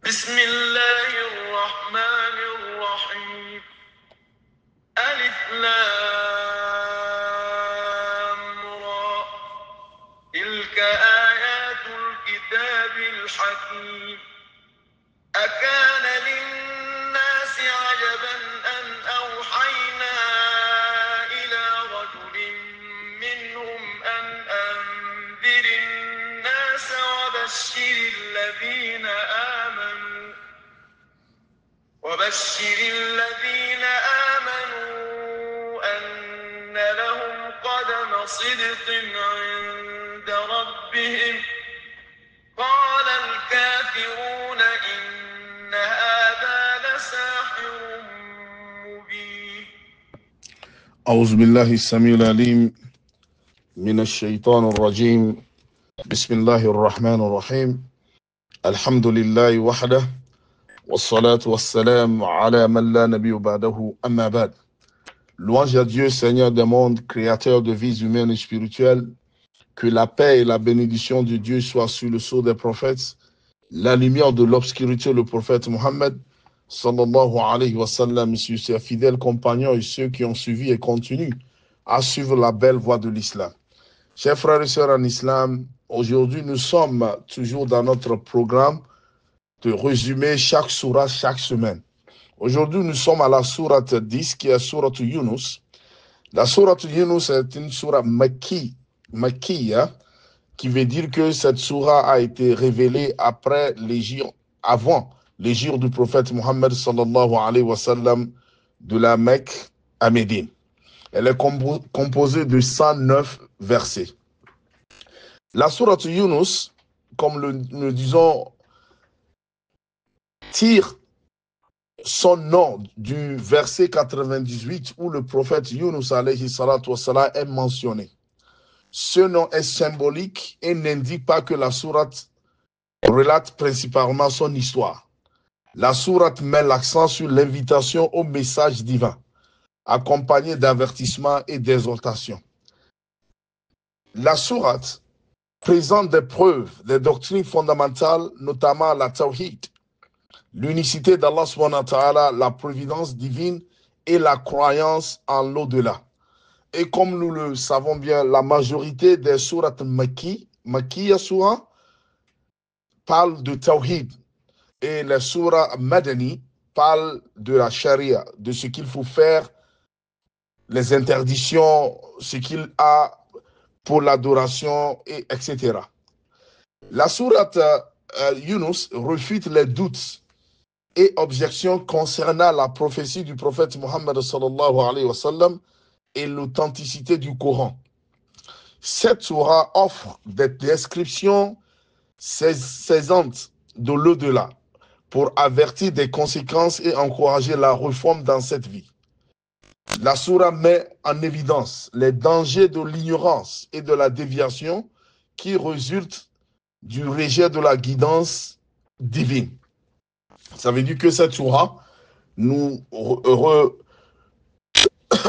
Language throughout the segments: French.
بسم الله الرحمن الرحيم ألف لام را تلك آيات الكتاب الحكيم أكان للناس عجبا أن أوحينا إلى رجل منهم أن أنذر الناس وبشر الذين آمنوا أن لهم قدم صدق عند ربهم قال الكافرون إن هذا لساحر مبين أعوذ بالله السميع العليم من الشيطان الرجيم بسم الله الرحمن الرحيم الحمد لله وحده والصلاة والسلام على من لا نبي بعده أما بعد. Louange à Dieu, Seigneur des mondes, créateur de vies humaines et spirituelles. Que la paix et la bénédiction de Dieu soient sur le sceau des prophètes, la lumière de l'obscurité, le prophète Mohammed, sallallahu alayhi wa sallam, sur ses fidèles compagnons et ceux qui ont suivi et continuent à suivre la belle voie de l'islam. Chers frères et sœurs en islam, aujourd'hui nous sommes toujours dans notre programme de résumer chaque sourate chaque semaine. Aujourd'hui nous sommes à la sourate 10 qui est sourate Yunus. La sourate Yunus est une sourate Makkiya, qui veut dire que cette sourate a été révélée avant l'hégire du prophète Mohammed sallallahu alayhi wa sallam de la Mecque à Médine. Elle est composée de 109 versets. La sourate Yunus, comme nous disons, tire son nom du verset 98 où le prophète Yunus alayhi salatu wassalam est mentionné. Ce nom est symbolique et n'indique pas que la sourate relate principalement son histoire. La sourate met l'accent sur l'invitation au message divin, accompagné d'avertissements et d'exhortations. La sourate présente des preuves, des doctrines fondamentales, notamment la tawhid, l'unicité d'Allah subhanahu wa ta'ala, la providence divine et la croyance en l'au-delà. Et comme nous le savons bien, la majorité des sourates Makkiya surah parlent de tawhid et les sourates Madani parlent de la charia, de ce qu'il faut faire, les interdictions, ce qu'il a pour l'adoration, etc. La sourate Yunus refute les doutes et objections concernant la prophétie du prophète Mohammed sallallahu alayhi wa sallam et l'authenticité du Coran. Cette sourate offre des descriptions saisissantes de l'au-delà pour avertir des conséquences et encourager la réforme dans cette vie. La sourate met en évidence les dangers de l'ignorance et de la déviation qui résultent du rejet de la guidance divine. Ça veut dire que cette sourate nous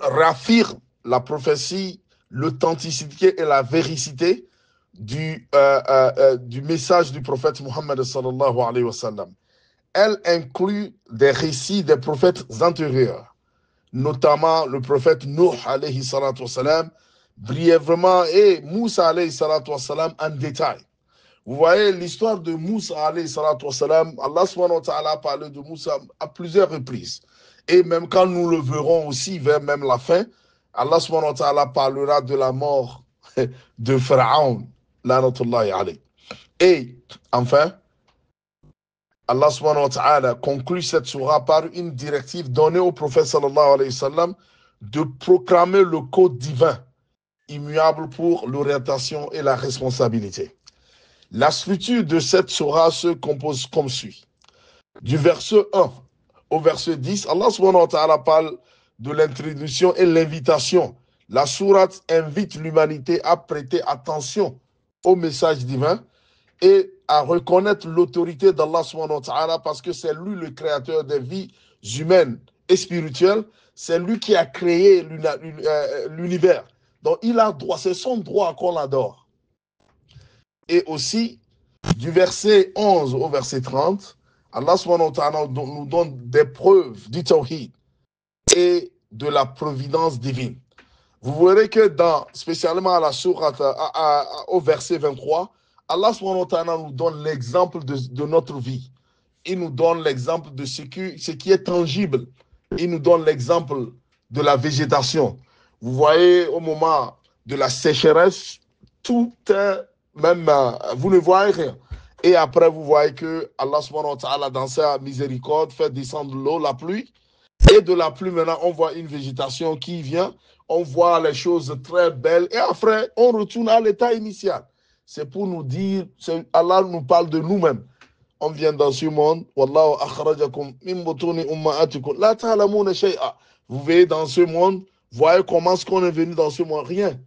réaffirme la prophétie, l'authenticité et la vérité du message du prophète Mohammed sallallahu alayhi wa sallam. Elle inclut des récits des prophètes antérieurs, notamment le prophète Nuh alayhi salatu wa salam, brièvement, et Moussa alayhi salatu wa salam en détail. Vous voyez l'histoire de Moussa alayhi salatu wa salam, Allah subhanahu wa ta'ala a parlé de Moussa à plusieurs reprises. Et même quand nous le verrons aussi vers même la fin, Allah subhanahu wa ta'ala parlera de la mort de Pharaon, lanatullahi alayhi. Et enfin, Allah subhanahu wa ta'ala conclut cette sourate par une directive donnée au prophète sallallahu alayhi wa sallam de proclamer le code divin immuable pour l'orientation et la responsabilité. La structure de cette sourate se compose comme suit. Du verset 1 au verset 10, Allah subhanahu wa ta'ala parle de l'introduction et l'invitation. La sourate invite l'humanité à prêter attention au message divin et à reconnaître l'autorité d'Allah subhanahu wa ta'ala parce que c'est lui le créateur des vies humaines et spirituelles. C'est lui qui a créé l'univers. Donc il a droit, c'est son droit qu'on l'adore. Et aussi, du verset 11 au verset 30, Allah subhanahu wa ta'ala nous donne des preuves du tawhid et de la providence divine. Vous verrez que spécialement à la sourate, au verset 23, Allah subhanahu wa ta'ala nous donne l'exemple de notre vie. Il nous donne l'exemple de ce qui est tangible. Il nous donne l'exemple de la végétation. Vous voyez, au moment de la sécheresse, tout est même, vous ne voyez rien. Et après, vous voyez que Allah subhanahu wa ta'ala, dans sa miséricorde, fait descendre l'eau, la pluie. Et de la pluie, maintenant, on voit une végétation qui vient. On voit les choses très belles. Et après, on retourne à l'état initial. C'est pour nous dire, Allah nous parle de nous-mêmes. On vient dans ce monde. Wallahu akhrajakum min butuni ummahatikum la ta'lamuna shay'a. Vous voyez dans ce monde, voyez comment est-ce qu'on est venu dans ce monde. Rien.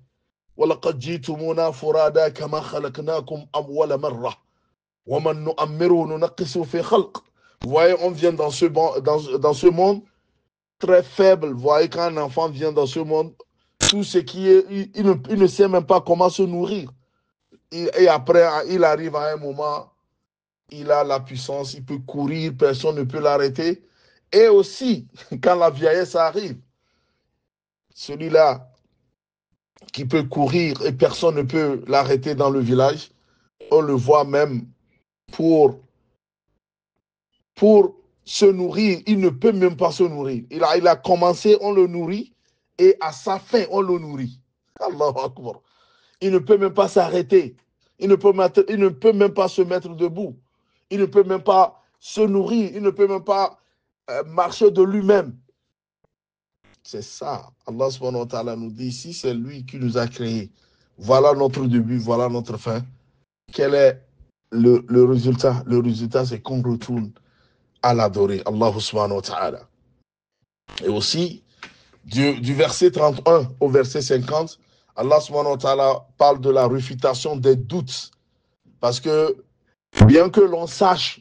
Walaqad jitumuna furada kama khalaqnakum awwala marra. Wa man nu'ammiru nunaqqisu fi khalq. Vous voyez, on vient dans ce monde très faible. Vous voyez, quand un enfant vient dans ce monde, tout ce qui est, il ne sait même pas comment se nourrir. Et après, il arrive à un moment, il a la puissance, il peut courir, personne ne peut l'arrêter. Et aussi, quand la vieillesse arrive, celui-là qui peut courir et personne ne peut l'arrêter dans le village, on le voit même pour se nourrir, il ne peut même pas se nourrir. Il a commencé, on le nourrit, et à sa fin, on le nourrit. Allahu Akbar. Il ne peut même pas s'arrêter. Il ne peut même pas se mettre debout. Il ne peut même pas se nourrir. Il ne peut même pas marcher de lui-même. C'est ça. Allah subhanahu wa ta'ala nous dit ici, c'est lui qui nous a créés. Voilà notre début, voilà notre fin. Quel est le résultat? Le résultat, c'est qu'on retourne à l'adorer, Allah subhanahu wa ta'ala. Et aussi, du verset 31 au verset 50, Allah subhanahu wa ta'ala parle de la réfutation des doutes. Parce que, bien que l'on sache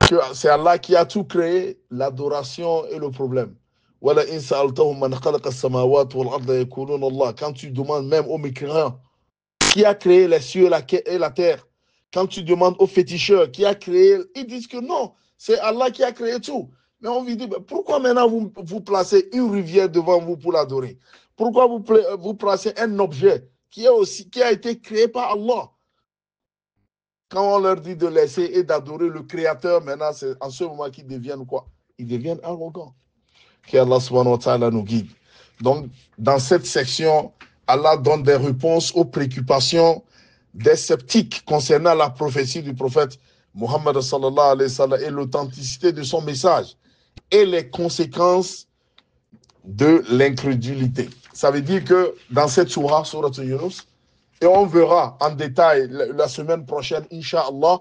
que c'est Allah qui a tout créé, l'adoration est le problème. Quand tu demandes même aux mécréants qui a créé les cieux et la terre, quand tu demandes aux féticheurs qui a créé, ils disent que non, c'est Allah qui a créé tout. Mais on lui dit, pourquoi maintenant vous placez une rivière devant vous pour l'adorer? Pourquoi vous placez un objet qui a été créé par Allah? Quand on leur dit de laisser et d'adorer le Créateur, maintenant, c'est en ce moment qu'ils deviennent quoi? Ils deviennent arrogants. Qu'Allah subhanahu wa ta'ala nous guide. Donc, dans cette section, Allah donne des réponses aux préoccupations des sceptiques concernant la prophétie du prophète Muhammad sallallahu alayhi wa sallam et l'authenticité de son message et les conséquences de l'incrédulité. Ça veut dire que dans cette surah Yunus, et on verra en détail la semaine prochaine, Inch'Allah,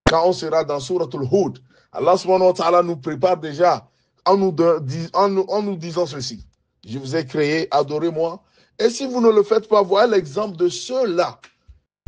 quand on sera dans Suratul Hud, Allah subhanahu wa ta'ala nous prépare déjà en nous disant ceci. Je vous ai créé, adorez-moi. Et si vous ne le faites pas, voyez l'exemple de ceux-là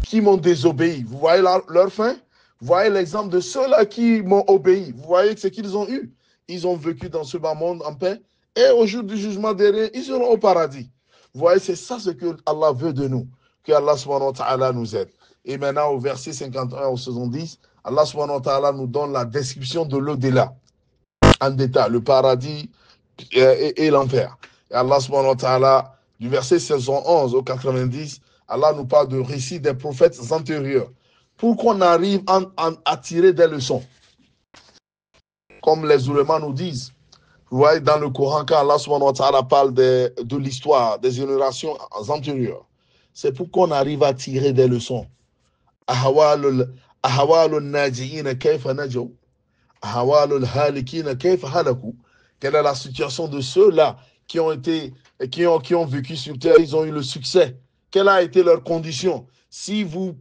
qui m'ont désobéi. Vous voyez leur fin? Vous voyez l'exemple de ceux-là qui m'ont obéi. Vous voyez ce qu'ils ont eu. Ils ont vécu dans ce bas monde en paix. Et au jour du jugement dernier, ils seront au paradis. Vous voyez, c'est ça ce que Allah veut de nous. Que Allah subhanahu wa ta'ala nous aide. Et maintenant, au verset 51 au 70, Allah subhanahu wa ta'ala nous donne la description de l'au-delà. En détail, le paradis et l'enfer. Et Allah subhanahu wa ta'ala, du verset 611 au 90, Allah nous parle de récits des prophètes antérieurs. Pour qu'on arrive à tirer des leçons. Comme les oulémas nous disent. Vous voyez, dans le Coran, quand Allah subhanahu wa ta'ala parle de l'histoire des générations antérieures, c'est pour qu'on arrive à tirer des leçons. Ahawalul naji'ina kayfa najaw. Ahawalul halikina kayfa halaku. Quelle est la situation de ceux-là qui ont vécu sur terre, ils ont eu le succès. Quelle a été leur condition? Si vous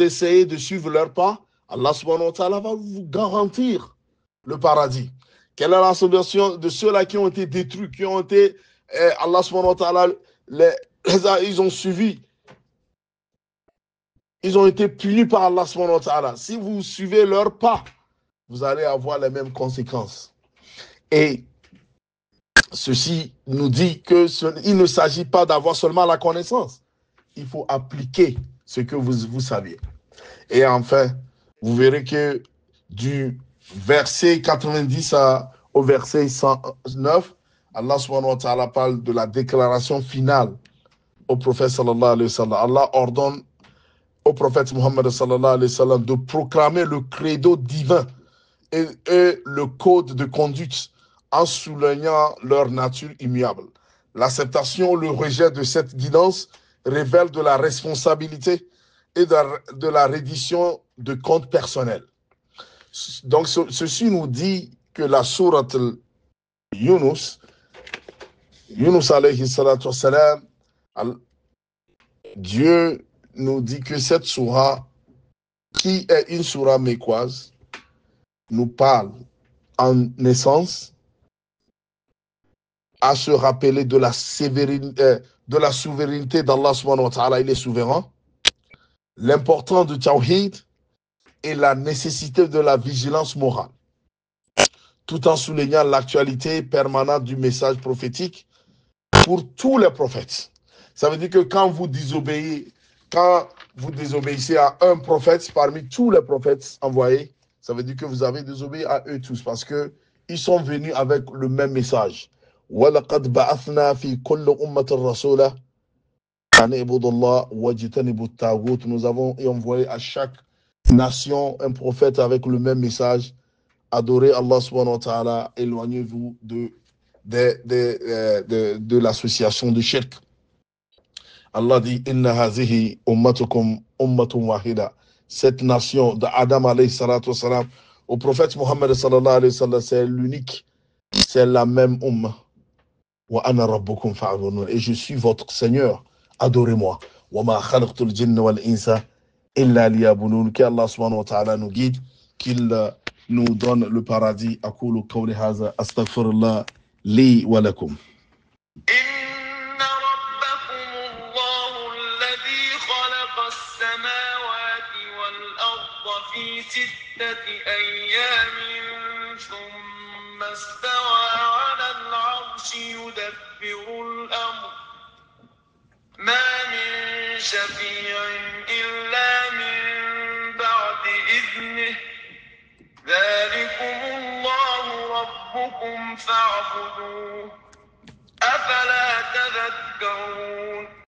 essayez de suivre leur pas, Allah subhanahu wa ta'ala va vous garantir le paradis. Quelle est la situation de ceux-là qui ont été détruits, qui ont été, Allah subhanahu wa ta'ala, ils ont suivi, ils ont été punis par Allah subhanahu wa ta'ala. Si vous suivez leur pas, vous allez avoir les mêmes conséquences. Et ceci nous dit qu'il ne s'agit pas d'avoir seulement la connaissance. Il faut appliquer ce que vous saviez. Et enfin, vous verrez que du verset 90 au verset 109, Allah subhanahu wa ta'ala parle de la déclaration finale au prophète sallallahu alayhi wa sallam. Allah ordonne au prophète Muhammad sallallahu alayhi wa sallam de proclamer le credo divin et le code de conduite en soulignant leur nature immuable. L'acceptation ou le rejet de cette guidance révèle de la responsabilité et de la reddition de comptes personnels. Donc, ceci nous dit que la sourate Yunus, Yunus alayhi salatu wassalam, Dieu nous dit que cette sourate, qui est une sourate mécoise, nous parle en essence à se rappeler de la souveraineté d'Allah subhanahu wa ta'ala, il est souverain, l'importance du tawhid et la nécessité de la vigilance morale, tout en soulignant l'actualité permanente du message prophétique pour tous les prophètes. Ça veut dire que quand vous désobéissez à un prophète parmi tous les prophètes envoyés, ça veut dire que vous avez désobéi à eux tous parce qu'ils sont venus avec le même message. وَلَقَدْ بَعَثْنَا فِي كُلِّ أُمَّةٍ رَسُولًا أَنِ اعْبُدُوا اللَّهَ وَاجْتَنِبُوا الطَّاغُوتَ. Nous avons envoyé à chaque nation un prophète avec le même message. Adorez Allah subhanahu wa ta'ala, éloignez-vous de l'association de shirk. Allah dit Inna hazihi ummatukum ummatun wahida. Cette nation d'Adam alayhi salatu wassalam au prophète Mohammed sallallahu alayhi wa sallam, c'est l'unique, c'est la même umma. Wa ana rabbukum fa'budun. Et je suis votre Seigneur, adorez-moi. Wa ma khalaqtul jinna wal insa illa liyabudun. Qu'Allah subhanahu wa ta'ala nous guide, qu'il nous donne le paradis. Aqulu qawli hadha astaghfirullah li wa lakum. إن ربكم الله الذي خلق السماوات والأرض في 6 أيام ثم استوى على العرش يدبر الأمر ما من شفيع إلا من بعد إذنه ذلكم الله ربكم فاعبدوه أفلا تذكرون